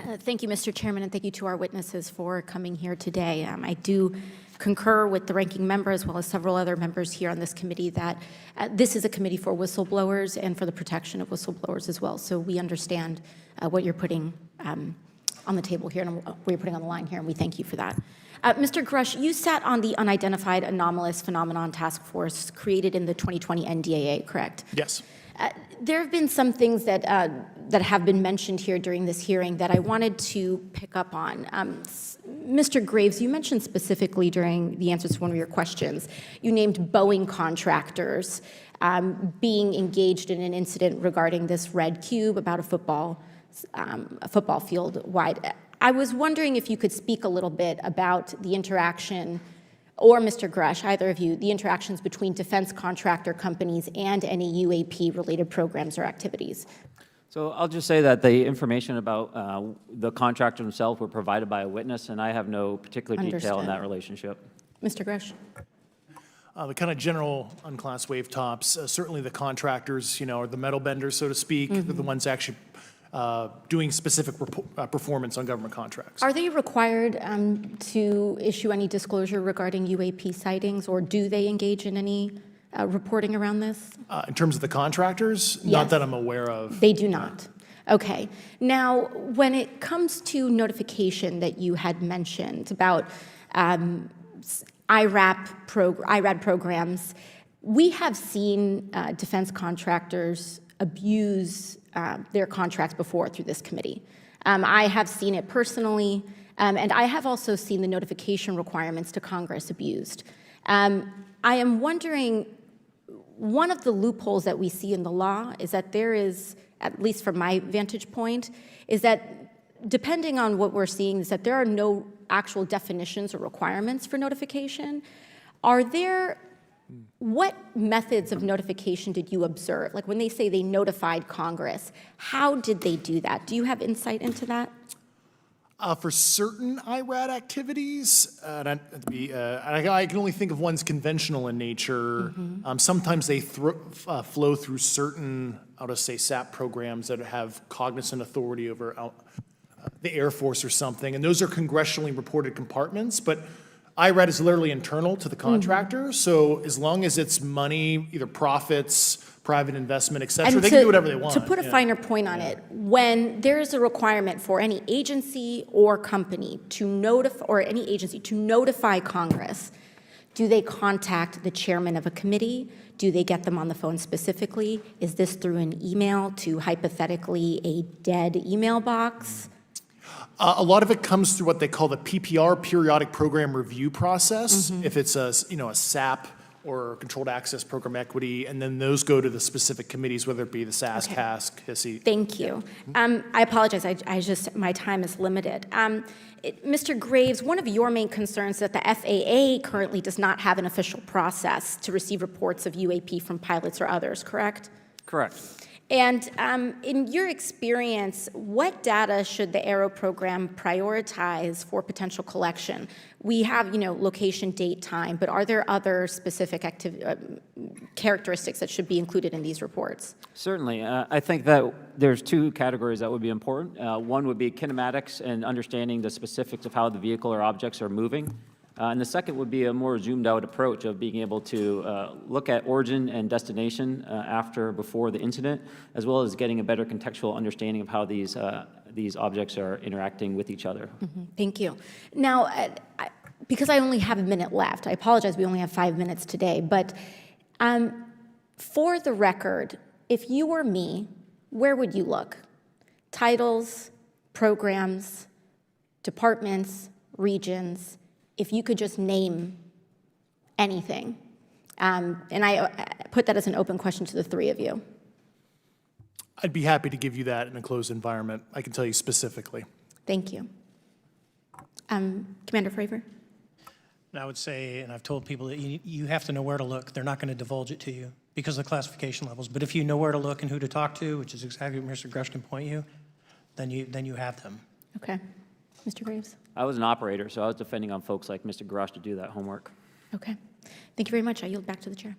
Thank you, Mr. Chairman, and thank you to our witnesses for coming here today. I do concur with the ranking member as well as several other members here on this committee that this is a committee for whistleblowers and for the protection of whistleblowers as well. So we understand what you're putting on the table here and what you're putting on the line here, and we thank you for that. Mr. Grusch, you sat on the Unidentified Anomalous Phenomenon Task Force created in the 2020 NDAA, correct? Yes. There have been some things that have been mentioned here during this hearing that I wanted to pick up on. Mr. Graves, you mentioned specifically during the answers to one of your questions, you named Boeing contractors being engaged in an incident regarding this red cube about a football field wide. I was wondering if you could speak a little bit about the interaction, or Mr. Grusch, either of you, the interactions between defense contractor companies and any UAP-related programs or activities. So I'll just say that the information about the contractor himself were provided by a witness, and I have no particular detail in that relationship. Mr. Grusch. The kind of general unclassed wave tops, certainly the contractors, are the metal benders, so to speak, they're the ones actually doing specific performance on government contracts. Are they required to issue any disclosure regarding UAP sightings, or do they engage in any reporting around this? In terms of the contractors, yes. Not that I'm aware of. They do not. Okay. Now, when it comes to notification that you had mentioned about IRAD programs, we have seen defense contractors abuse their contracts before through this committee. I have seen it personally, and I have also seen the notification requirements to Congress abused. I am wondering, one of the loopholes that we see in the law is that there is, at least from my vantage point, is that depending on what we're seeing, is that there are no actual definitions or requirements for notification. What methods of notification did you observe? Like when they say they notified Congress, how did they do that? Do you have insight into that? For certain IRAD activities, I can only think of ones conventional in nature. Sometimes they flow through certain, I'll just say, SAP programs that have cognizant authority over the Air Force or something, and those are congressionally reported compartments, but IRAD is literally internal to the contractor, so as long as it's money, either profits, private investment, et cetera, they can do whatever they want. To put a finer point on it, when there is a requirement for any agency or company to notify Congress, do they contact the chairman of a committee? Do they get them on the phone specifically? Is this through an email to hypothetically a dead email box? A lot of it comes through what they call the PPR, Periodic Program Review process, if it's a SAP or Controlled Access Program Equity, and then those go to the specific committees, whether it be the SAS, Okay. CASC, HISI. Thank you. I apologize, my time is limited. Mr. Graves, one of your main concerns is that the FAA currently does not have an official process to receive reports of UAP from pilots or others, correct? Correct. And in your experience, what data should the Aero program prioritize for potential collection? We have, location, date, time, but are there other specific characteristics that should be included in these reports? Certainly. I think that there's two categories that would be important. One would be kinematics and understanding the specifics of how the vehicle or objects are moving. And the second would be a more zoomed out approach of being able to look at origin and destination before the incident, as well as getting a better contextual understanding of how these objects are interacting with each other. Thank you. Now, because I only have a minute left, I apologize, we only have 5 minutes today, but for the record, if you were me, where would you look? Titles, programs, departments, regions, if you could just name anything. And I put that as an open question to the three of you. I'd be happy to give you that in a closed environment. I can tell you specifically. Thank you. Commander Fravor? I would say, and I've told people that you have to know where to look. They're not going to divulge it to you because of the classification levels. But if you know where to look and who to talk to, which is exactly what Mr. Grusch can point you, then you have them. Okay. Mr. Graves? I was an operator, so I was depending on folks like Mr. Grusch to do that homework. Okay. Thank you very much. I yield back to the chair.